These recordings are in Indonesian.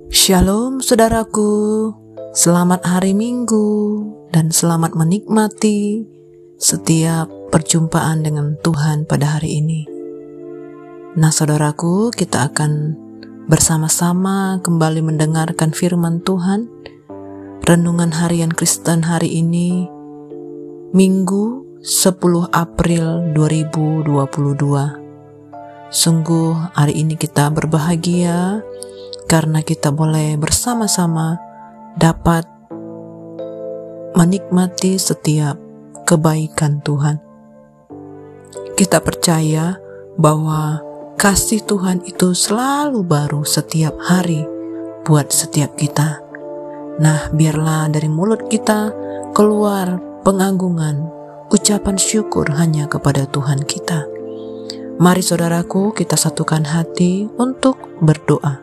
Shalom saudaraku, selamat hari Minggu dan selamat menikmati setiap perjumpaan dengan Tuhan pada hari ini. Nah saudaraku, kita akan bersama-sama kembali mendengarkan firman Tuhan. Renungan harian Kristen hari ini, Minggu 10 April 2022. Sungguh hari ini kita berbahagia karena kita boleh bersama-sama dapat menikmati setiap kebaikan Tuhan. Kita percaya bahwa kasih Tuhan itu selalu baru setiap hari buat setiap kita. Nah, biarlah dari mulut kita keluar pengagungan, ucapan syukur hanya kepada Tuhan kita. Mari saudaraku, kita satukan hati untuk berdoa.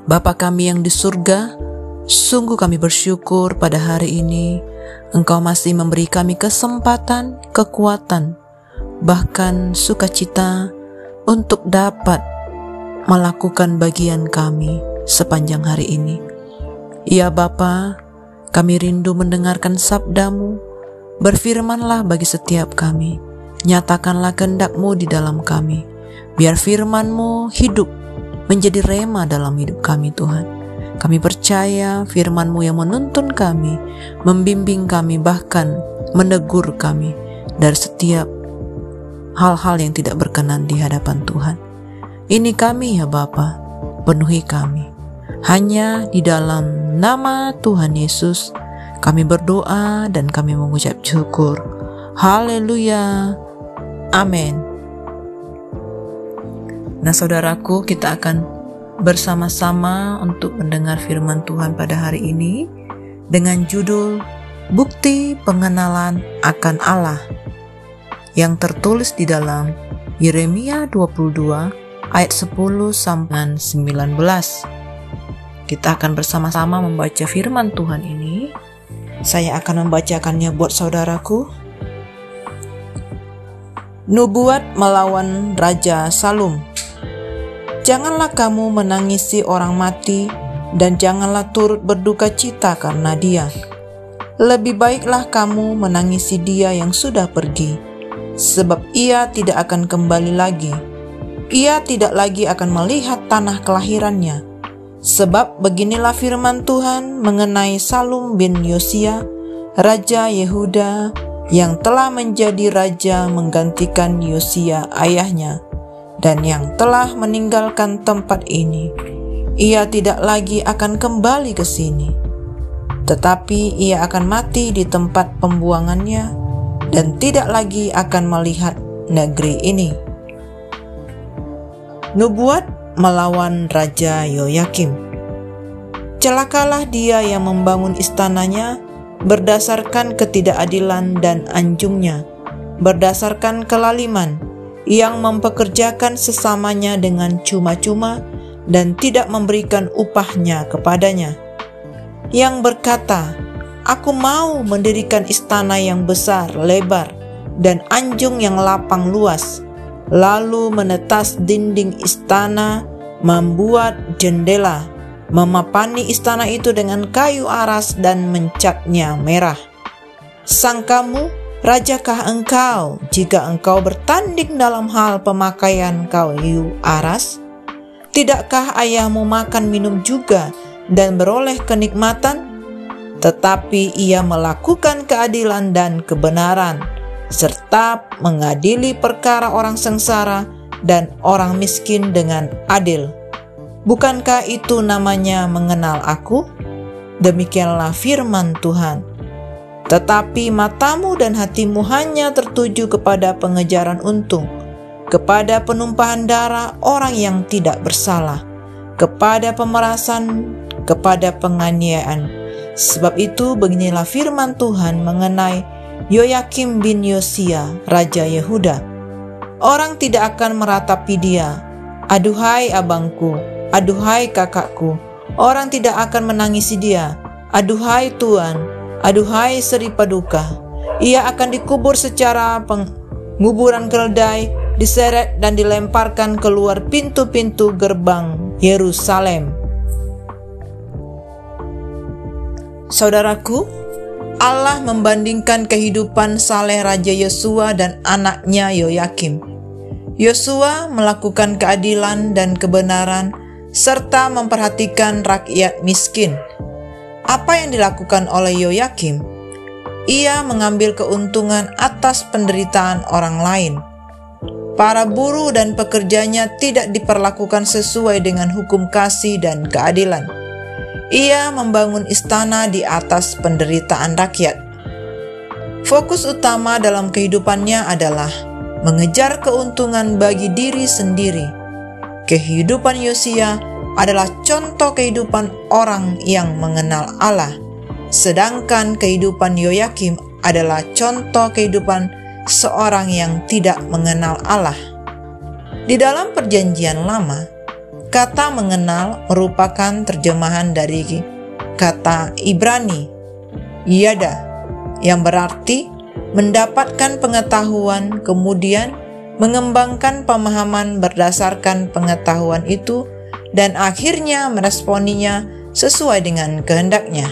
Bapa kami yang di surga, sungguh kami bersyukur pada hari ini Engkau masih memberi kami kesempatan, kekuatan, bahkan sukacita untuk dapat melakukan bagian kami sepanjang hari ini. Ya Bapa, kami rindu mendengarkan sabda-Mu, berfirmanlah bagi setiap kami, nyatakanlah kehendak-Mu di dalam kami, biar firman-Mu hidup menjadi rema dalam hidup kami Tuhan. Kami percaya firman-Mu yang menuntun kami, membimbing kami, bahkan menegur kami dari setiap hal-hal yang tidak berkenan di hadapan Tuhan. Ini kami ya Bapa, penuhi kami. Hanya di dalam nama Tuhan Yesus kami berdoa dan kami mengucap syukur. Haleluya. Amin. Nah saudaraku, kita akan bersama-sama untuk mendengar firman Tuhan pada hari ini dengan judul Bukti Pengenalan akan Allah yang tertulis di dalam Yeremia 22 ayat 10 sampai 19. Kita akan bersama-sama membaca firman Tuhan ini. Saya akan membacakannya buat saudaraku. Nubuat melawan Raja Salum. Janganlah kamu menangisi orang mati, dan janganlah turut berduka cita karena dia. Lebih baiklah kamu menangisi dia yang sudah pergi, sebab ia tidak akan kembali lagi. Ia tidak lagi akan melihat tanah kelahirannya. Sebab beginilah firman Tuhan mengenai Salum bin Yosia, Raja Yehuda, yang telah menjadi raja menggantikan Yosia ayahnya, dan yang telah meninggalkan tempat ini. Ia tidak lagi akan kembali ke sini, tetapi ia akan mati di tempat pembuangannya, dan tidak lagi akan melihat negeri ini. Nubuat melawan Raja Yoyakim. Celakalah dia yang membangun istananya berdasarkan ketidakadilan dan anjungnya, berdasarkan kelaliman, yang mempekerjakan sesamanya dengan cuma-cuma dan tidak memberikan upahnya kepadanya. Yang berkata, aku mau mendirikan istana yang besar, lebar, dan anjung yang lapang luas, lalu menetas dinding istana, membuat jendela, memapani istana itu dengan kayu aras dan mencatnya merah. Sangkamu, rajakah engkau jika engkau bertanding dalam hal pemakaian kayu aras? Tidakkah ayahmu makan minum juga dan beroleh kenikmatan? Tetapi ia melakukan keadilan dan kebenaran, serta mengadili perkara orang sengsara dan orang miskin dengan adil. Bukankah itu namanya mengenal aku? Demikianlah firman Tuhan. Tetapi matamu dan hatimu hanya tertuju kepada pengejaran untung, kepada penumpahan darah orang yang tidak bersalah, kepada pemerasan, kepada penganiayaan. Sebab itu beginilah firman Tuhan mengenai Yoyakim bin Yosia, Raja Yehuda. Orang tidak akan meratapi dia. Aduhai abangku, aduhai kakakku. Orang tidak akan menangisi dia. Aduhai Tuan, aduhai Seri Paduka. Ia akan dikubur secara penguburan keledai, diseret dan dilemparkan keluar pintu-pintu gerbang Yerusalem. Saudaraku, Allah membandingkan kehidupan saleh Raja Yosua dan anaknya Yoyakim. Yosua melakukan keadilan dan kebenaran serta memperhatikan rakyat miskin. Apa yang dilakukan oleh Yoyakim? Ia mengambil keuntungan atas penderitaan orang lain. Para buruh dan pekerjanya tidak diperlakukan sesuai dengan hukum kasih dan keadilan. Ia membangun istana di atas penderitaan rakyat. Fokus utama dalam kehidupannya adalah mengejar keuntungan bagi diri sendiri. Kehidupan Yosia adalah contoh kehidupan orang yang mengenal Allah, sedangkan kehidupan Yoyakim adalah contoh kehidupan seorang yang tidak mengenal Allah. Di dalam Perjanjian Lama, kata mengenal merupakan terjemahan dari kata Ibrani, yada, yang berarti mendapatkan pengetahuan, kemudian mengembangkan pemahaman berdasarkan pengetahuan itu, dan akhirnya meresponinya sesuai dengan kehendaknya.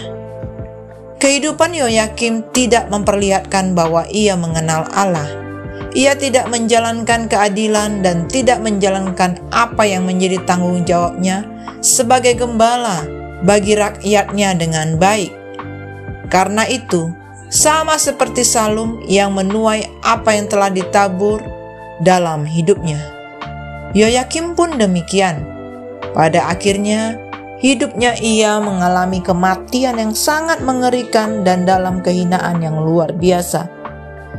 Kehidupan Yoyakim tidak memperlihatkan bahwa ia mengenal Allah. Ia tidak menjalankan keadilan dan tidak menjalankan apa yang menjadi tanggung jawabnya sebagai gembala bagi rakyatnya dengan baik. Karena itu, sama seperti Salum yang menuai apa yang telah ditabur dalam hidupnya, Yoyakim pun demikian. Pada akhirnya, hidupnya ia mengalami kematian yang sangat mengerikan dan dalam kehinaan yang luar biasa.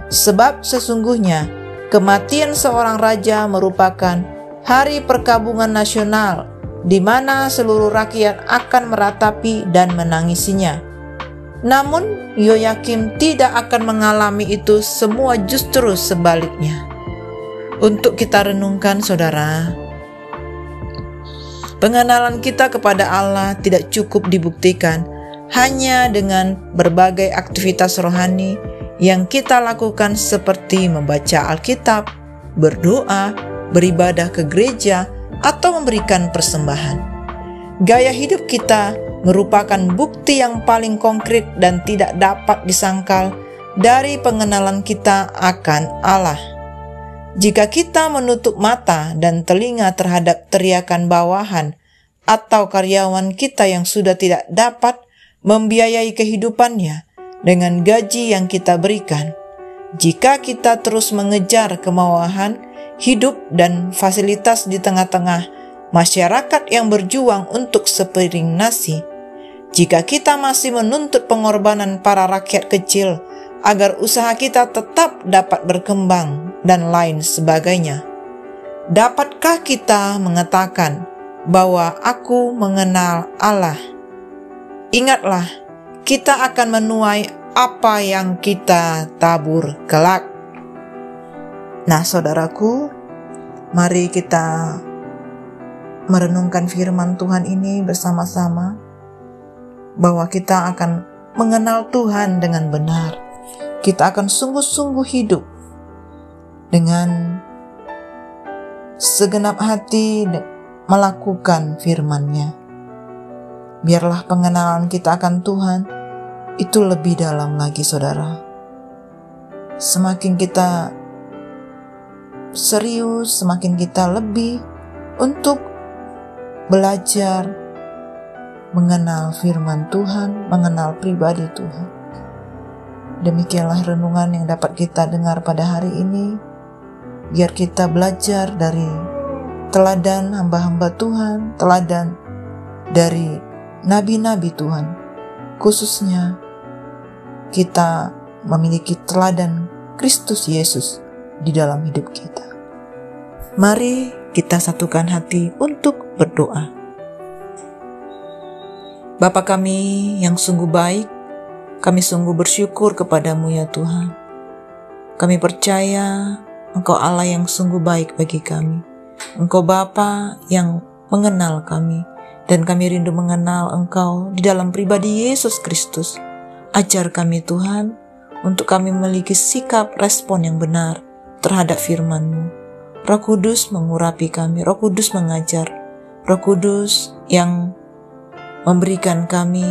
Sebab sesungguhnya kematian seorang raja merupakan hari perkabungan nasional di mana seluruh rakyat akan meratapi dan menangisinya. Namun Yoyakim tidak akan mengalami itu semua, justru sebaliknya. Untuk kita renungkan, saudara, pengenalan kita kepada Allah tidak cukup dibuktikan hanya dengan berbagai aktivitas rohani yang kita lakukan seperti membaca Alkitab, berdoa, beribadah ke gereja, atau memberikan persembahan. Gaya hidup kita merupakan bukti yang paling konkret dan tidak dapat disangkal dari pengenalan kita akan Allah. Jika kita menutup mata dan telinga terhadap teriakan bawahan atau karyawan kita yang sudah tidak dapat membiayai kehidupannya dengan gaji yang kita berikan, jika kita terus mengejar kemauan hidup dan fasilitas di tengah-tengah masyarakat yang berjuang untuk sepiring nasi, jika kita masih menuntut pengorbanan para rakyat kecil agar usaha kita tetap dapat berkembang dan lain sebagainya, dapatkah kita mengatakan bahwa aku mengenal Allah? Ingatlah, kita akan menuai apa yang kita tabur kelak. Nah, saudaraku, mari kita merenungkan firman Tuhan ini bersama-sama, bahwa kita akan mengenal Tuhan dengan benar. Kita akan sungguh-sungguh hidup dengan segenap hati melakukan firman-Nya. Biarlah pengenalan kita akan Tuhan itu lebih dalam lagi, saudara. Semakin kita serius, semakin kita lebih untuk belajar mengenal firman Tuhan, mengenal pribadi Tuhan. Demikianlah renungan yang dapat kita dengar pada hari ini. Biar kita belajar dari teladan hamba-hamba Tuhan, teladan dari nabi-nabi Tuhan. Khususnya kita memiliki teladan Kristus Yesus di dalam hidup kita. Mari kita satukan hati untuk berdoa. Bapa kami yang sungguh baik, kami sungguh bersyukur kepadamu ya Tuhan. Kami percaya Engkau Allah yang sungguh baik bagi kami. Engkau Bapa yang mengenal kami, dan kami rindu mengenal Engkau di dalam pribadi Yesus Kristus. Ajar kami Tuhan, untuk kami memiliki sikap respon yang benar terhadap firman-Mu. Roh Kudus mengurapi kami, Roh Kudus mengajar, Roh Kudus yang memberikan kami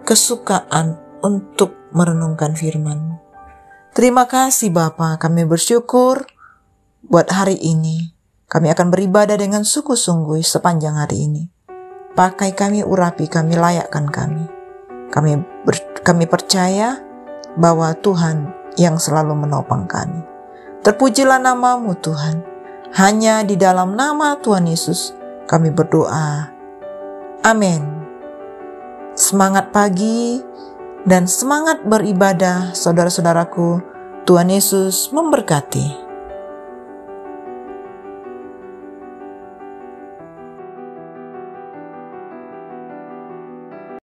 kesukaan untuk merenungkan firman. Terima kasih Bapa, kami bersyukur buat hari ini. Kami akan beribadah dengan sungguh-sungguh sepanjang hari ini. Pakai kami, urapi kami, layakkan kami. Kami percaya bahwa Tuhan yang selalu menopang kami. Terpujilah nama-Mu Tuhan. Hanya di dalam nama Tuhan Yesus kami berdoa. Amin. Semangat pagi dan semangat beribadah saudara-saudaraku. Tuhan Yesus memberkati.